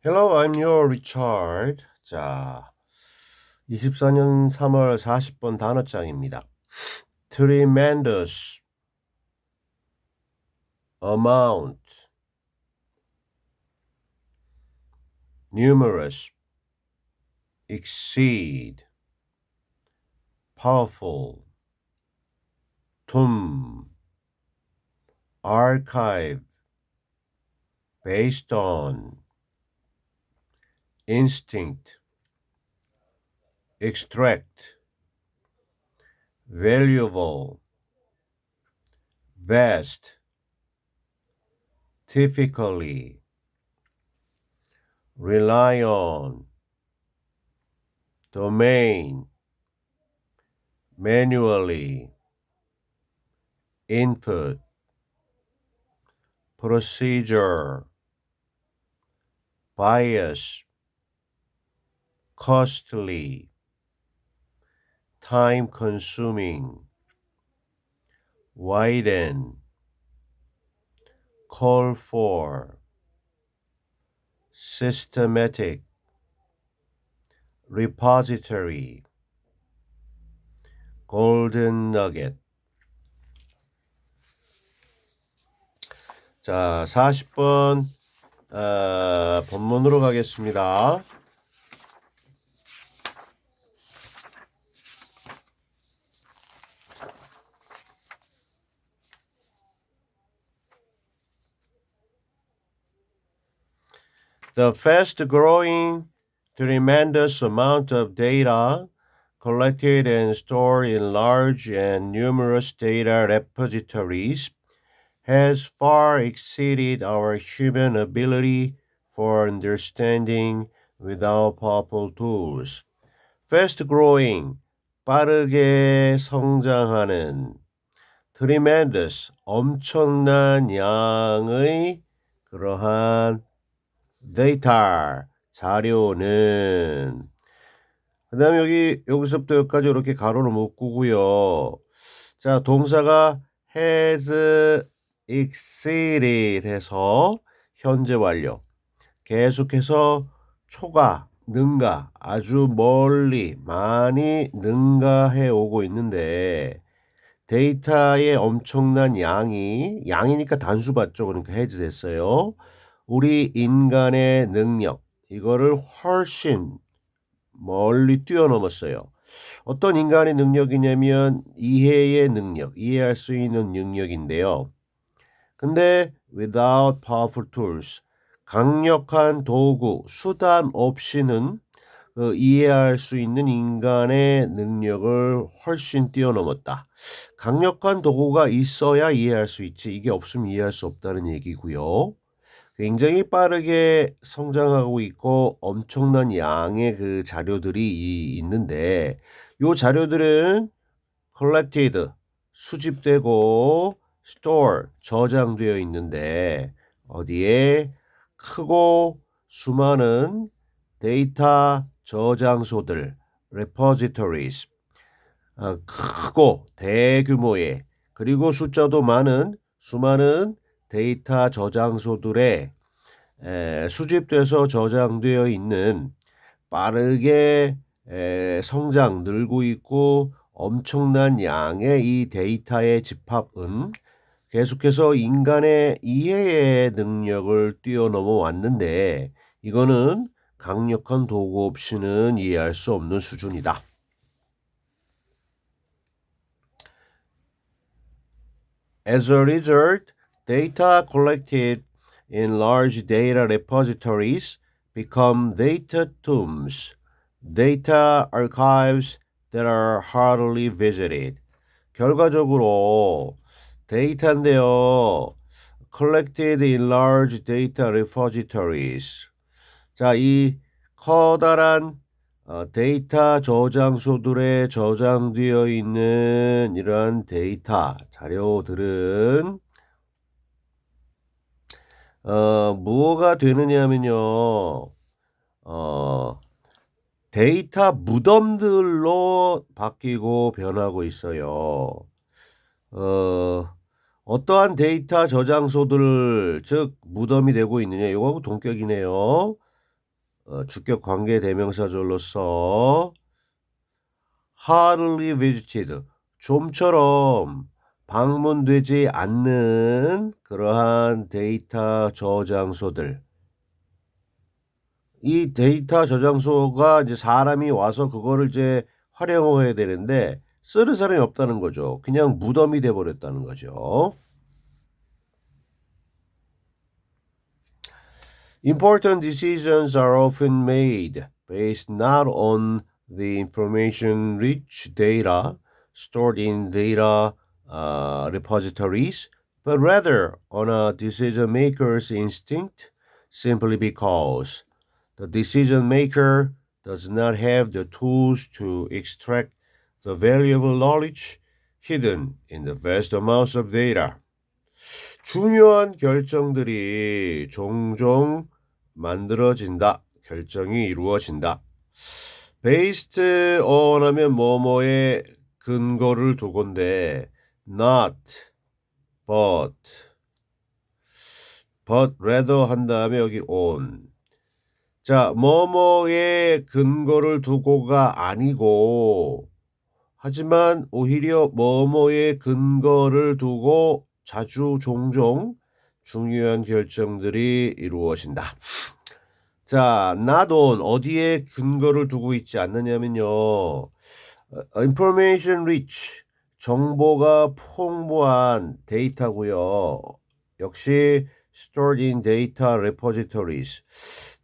Hello, I'm your Richard. 자, 24년 3월 40번 단어장입니다. Tremendous amount, numerous, exceed, powerful, tomb, archive, based on, instinct, extract, valuable, vast, typically, rely on, domain, manually, input, procedure, bias, costly, time-consuming, widen, call for, systematic, repository, golden nugget. 자, 40번 본문으로 가겠습니다. The fast-growing, tremendous amount of data collected and stored in large and numerous data repositories has far exceeded our human ability for understanding without powerful tools. Fast-growing, 빠르게 성장하는, tremendous, 엄청난 양의 그러한 데이터, 자료는 그 다음에 여기서부터 여기까지 이렇게 가로로 묶고요. 자, 동사가 has exceeded 해서 현재 완료. 계속해서 초과, 능가, 아주 멀리, 많이 능가해 오고 있는데 데이터의 엄청난 양이니까 단수 받죠. 그러니까 has 됐어요. 우리 인간의 능력, 이거를 훨씬 멀리 뛰어넘었어요. 어떤 인간의 능력이냐면 이해의 능력, 이해할 수 있는 능력인데요. 근데 without powerful tools, 강력한 도구, 수단 없이는 이해할 수 있는 인간의 능력을 훨씬 뛰어넘었다. 강력한 도구가 있어야 이해할 수 있지, 이게 없으면 이해할 수 없다는 얘기고요. 굉장히 빠르게 성장하고 있고 엄청난 양의 그 자료들이 있는데 요 자료들은 collected, 수집되고 store, 저장되어 있는데 어디에 크고 수많은 데이터 저장소들, repositories, 크고 대규모의 그리고 숫자도 많은 수많은 데이터 저장소들에 수집돼서 저장되어 있는 빠르게 성장 늘고 있고 엄청난 양의 이 데이터의 집합은 계속해서 인간의 이해의 능력을 뛰어넘어 왔는데 이거는 강력한 도구 없이는 이해할 수 없는 수준이다. As a result, data collected in large data repositories become data tombs, data archives that are hardly visited. 결과적으로 데이터인데요. collected in large data repositories. 자, 이 커다란 데이터 저장소들에 저장되어 있는 이런 데이터 자료들은 뭐가 되느냐면요. 데이터 무덤들로 바뀌고 변하고 있어요. 어떠한 데이터 저장소들 즉 무덤이 되고 있느냐 이거하고 동격이네요. 주격 관계 대명사절로서 hardly visited, 좀처럼 방문되지 않는 그러한 데이터 저장소들. 이 데이터 저장소가 이제 사람이 와서 그거를 이제 활용해야 되는데 쓰는 사람이 없다는 거죠. 그냥 무덤이 돼 버렸다는 거죠. Important decisions are often made based not on the information-rich data stored in data repositories, but rather on a decision maker's instinct, simply because the decision maker does not have the tools to extract the valuable knowledge hidden in the vast amounts of data. 중요한 결정들이 종종 만들어진다. 결정이 이루어진다. based on 하면 뭐뭐의 근거를 두고인데 not, but rather 한 다음에 여기 on. 자, 뭐뭐의 근거를 두고가 아니고 하지만 오히려 뭐뭐의 근거를 두고 자주 종종 중요한 결정들이 이루어진다. 자, not on 어디에 근거를 두고 있지 않느냐면요. information rich 정보가 풍부한 데이터고요. 역시 stored in data repositories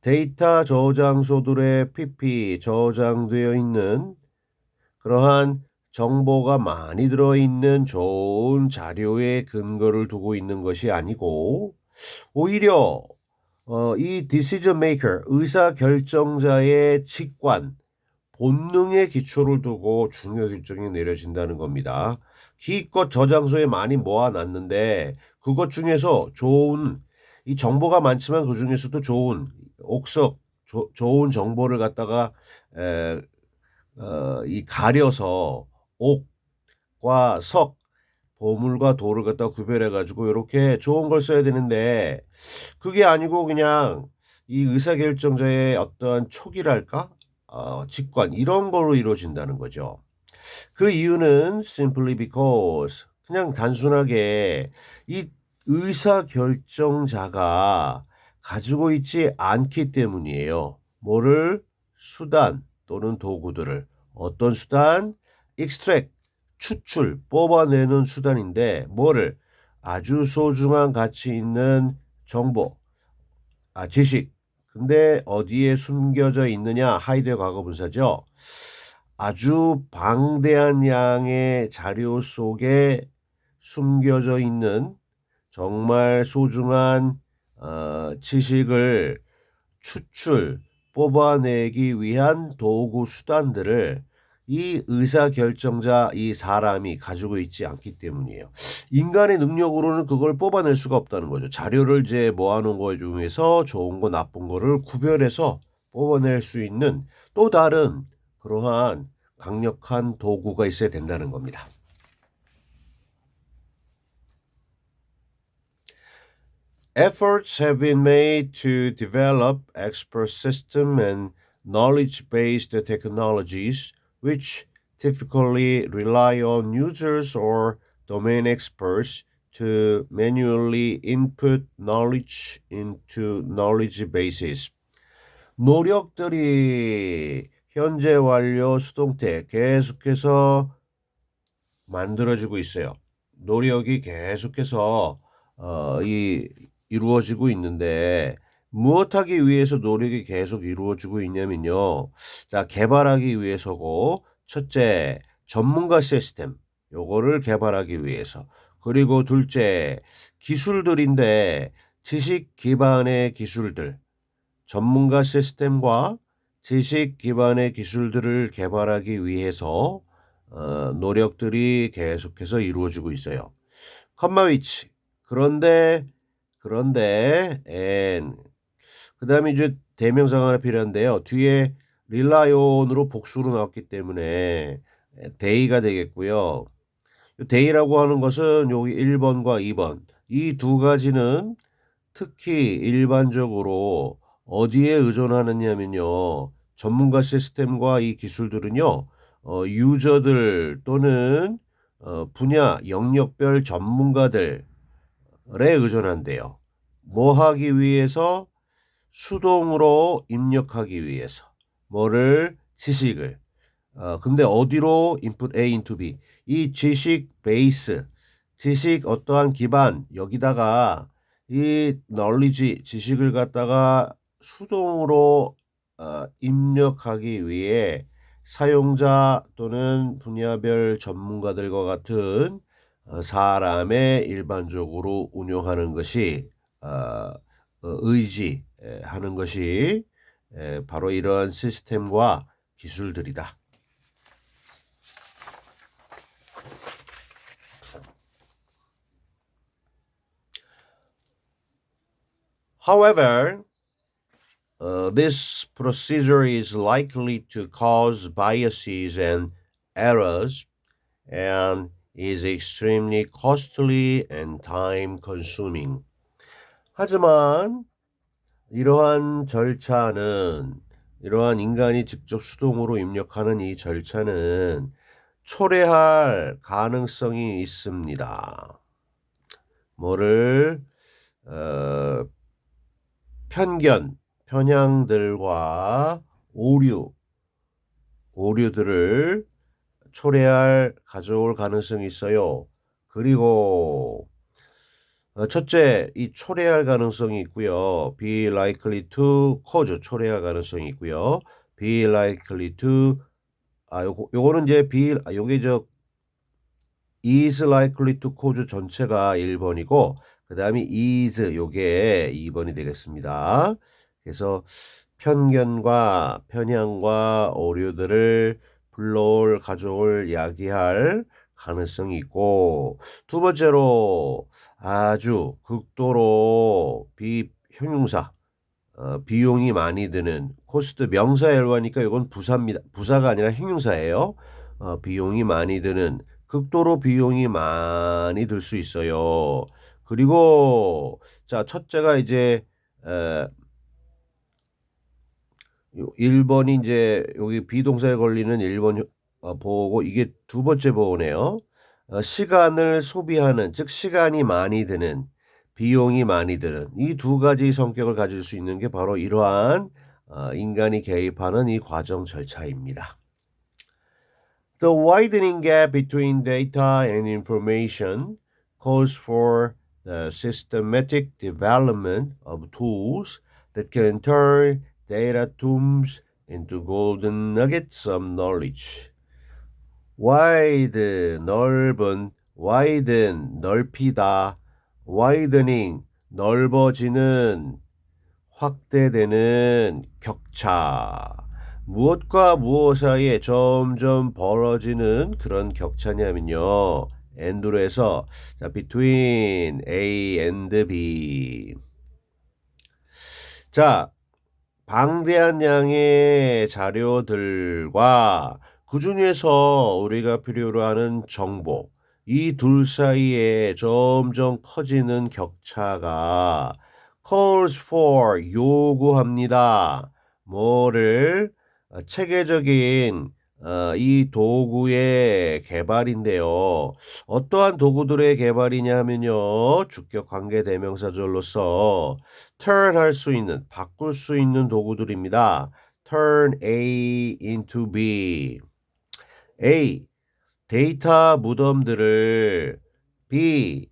데이터 저장소들의 PP 저장되어 있는 그러한 정보가 많이 들어있는 좋은 자료의 근거를 두고 있는 것이 아니고 오히려 이 decision maker 의사결정자의 직관 본능의 기초를 두고 중요 결정이 내려진다는 겁니다. 기껏 저장소에 많이 모아놨는데 그것 중에서 좋은 이 정보가 많지만 그 중에서도 좋은 옥석 좋은 정보를 갖다가 이 가려서 옥과 석 보물과 돌을 갖다 구별해 가지고 이렇게 좋은 걸 써야 되는데 그게 아니고 그냥 이 의사결정자의 어떠한 촉이랄까 직관 이런 걸로 이루어진다는 거죠. 그 이유는 simply because 그냥 단순하게 이 의사결정자가 가지고 있지 않기 때문이에요. 뭐를? 수단 또는 도구들을. 어떤 수단? extract, 추출, 뽑아내는 수단인데 뭐를? 아주 소중한 가치 있는 정보, 지식. 근데 어디에 숨겨져 있느냐? 하이드의 과거분사죠. 아주 방대한 양의 자료 속에 숨겨져 있는 정말 소중한 지식을 추출, 뽑아내기 위한 도구 수단들을 이 의사결정자 이 사람이 가지고 있지 않기 때문이에요. 인간의 능력으로는 그걸 뽑아낼 수가 없다는 거죠. 자료를 이제 모아놓은 것 중에서 좋은 거 나쁜 거를 구별해서 뽑아낼 수 있는 또 다른 그러한 강력한 도구가 있어야 된다는 겁니다. Efforts have been made to develop expert system and knowledge-based technologies which typically rely on users or domain experts to manually input knowledge into knowledge bases. 노력들이 현재 완료 수동태 계속해서 만들어지고 있어요. 노력이 계속해서 이루어지고 있는데 무엇하기 위해서 노력이 계속 이루어지고 있냐면요. 자, 개발하기 위해서고 첫째, 전문가 시스템 요거를 개발하기 위해서 그리고 둘째, 기술들인데 지식 기반의 기술들 전문가 시스템과 지식 기반의 기술들을 개발하기 위해서 노력들이 계속해서 이루어지고 있어요. 컴마 위치 그런데 and 그다음에 이제 대명사가 하나 필요한데요. 뒤에 rely on으로 복수로 나왔기 때문에 day가 되겠고요. day라고 하는 것은 여기 1번과 2번 이 두 가지는 특히 일반적으로 어디에 의존하느냐면요. 전문가 시스템과 이 기술들은요. 유저들 또는 분야 영역별 전문가들에 의존한대요. 뭐 하기 위해서? 수동으로 입력하기 위해서. 뭐를? 지식을. 근데 어디로? input A into B. 이 지식 베이스, 지식 어떠한 기반, 여기다가 이 knowledge, 지식을 갖다가 수동으로 입력하기 위해 사용자 또는 분야별 전문가들과 같은 사람의 일반적으로 운용하는 것이 의지하는 것이 바로 이러한 시스템과 기술들이다. However, this procedure is likely to cause biases and errors and is extremely costly and time consuming. 하지만 이러한 절차는 이러한 인간이 직접 수동으로 입력하는 이 절차는 초래할 가능성이 있습니다. 뭐를 편향들과 오류들을 가져올 가능성이 있어요. 그리고 첫째, 이 초래할 가능성이 있고요. be likely to cause 초래할 가능성이 있고요. be likely to 요거는 이제 요게 is likely to cause 전체가 1번이고 그다음에 is 요게 2번이 되겠습니다. 그래서 편향과 오류들을 가져올 야기할 가능성이 있고 두 번째로 아주 극도로 비형용사 비용이 많이 드는 코스트 명사에 일하니까 이건 부사입니다. 부사가 아니라 형용사예요. 비용이 많이 드는 극도로 비용이 많이 들 수 있어요. 그리고 자 첫째가 이제 1번이 이제 여기 비동사에 걸리는 1번 보호고 이게 두 번째 보호네요. 시간을 소비하는 즉 시간이 많이 드는 비용이 많이 드는 이 두 가지 성격을 가질 수 있는 게 바로 이러한 인간이 개입하는 이 과정 절차입니다. The widening gap between data and information calls for the systematic development of tools that can turn data tombs into golden nuggets of knowledge. widen, 넓히다, widening, 넓어지는, 확대되는 격차. 무엇과 무엇 사이에 점점 벌어지는 그런 격차냐면요. and로 해서 between A and B. 자, 방대한 양의 자료들과 그 중에서 우리가 필요로 하는 정보, 이 둘 사이에 점점 커지는 격차가 calls for 요구합니다. 뭐를? 체계적인 이 도구의 개발인데요. 어떠한 도구들의 개발이냐 하면요. 주격 관계 대명사절로서 turn 할 수 있는, 바꿀 수 있는 도구들입니다. turn A into B. A. 데이터 무덤들을 B.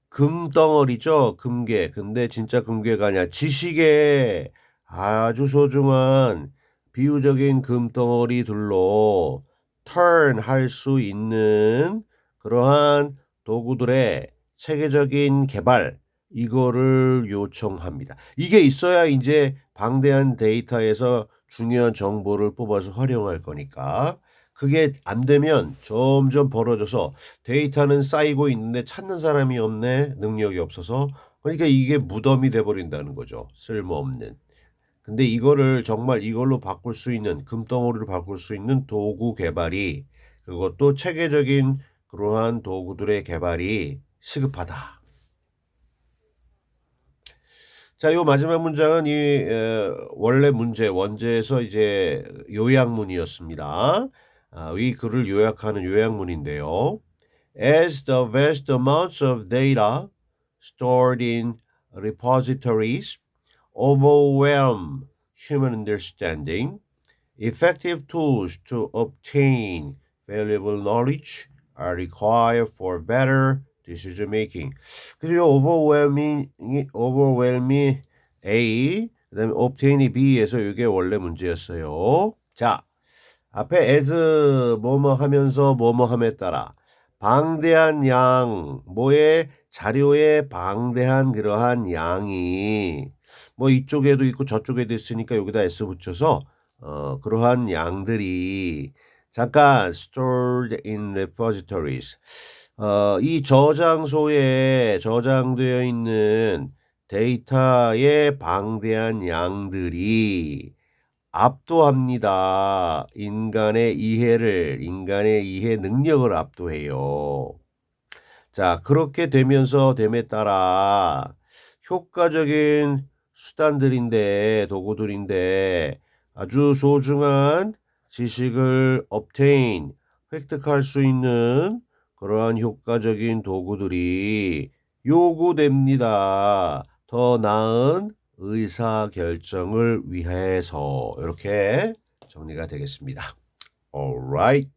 금덩어리죠. 금괴. 근데 진짜 금괴가 아니라 지식의 아주 소중한 비유적인 금덩어리들로 turn 할 수 있는 그러한 도구들의 체계적인 개발 이거를 요청합니다. 이게 있어야 이제 방대한 데이터에서 중요한 정보를 뽑아서 활용할 거니까 그게 안 되면 점점 벌어져서 데이터는 쌓이고 있는데 찾는 사람이 없네. 능력이 없어서. 그러니까 이게 무덤이 돼버린다는 거죠. 쓸모없는. 근데 이거를 정말 이걸로 바꿀 수 있는 금덩어리를 바꿀 수 있는 도구 개발이 그것도 체계적인 그러한 도구들의 개발이 시급하다. 자, 요 마지막 문장은 원래 문제 원제에서 이제 요약문이었습니다. 이 글을 요약하는 요약문인데요. As the vast amounts of data stored in repositories overwhelm human understanding, effective tools to obtain valuable knowledge are required for better decision making. 그래서 overwhelming A, 그다음에 obtain이 B에서 이게 원래 문제였어요. 자, 앞에 as 뭐뭐 하면서 뭐뭐 함에 따라 방대한 양, 뭐의 자료의 방대한 그러한 양이 뭐 이쪽에도 있고 저쪽에도 있으니까 여기다 s 붙여서 그러한 양들이 잠깐 stored in repositories. 이 저장소에 저장되어 있는 데이터의 방대한 양들이 압도합니다. 인간의 이해 능력을 압도해요. 자, 그렇게 되면서 됨에 따라 효과적인 수단들인데, 도구들인데 아주 소중한 지식을 obtain, 획득할 수 있는 그러한 효과적인 도구들이 요구됩니다. 더 나은 의사 결정을 위해서 이렇게 정리가 되겠습니다. Alright.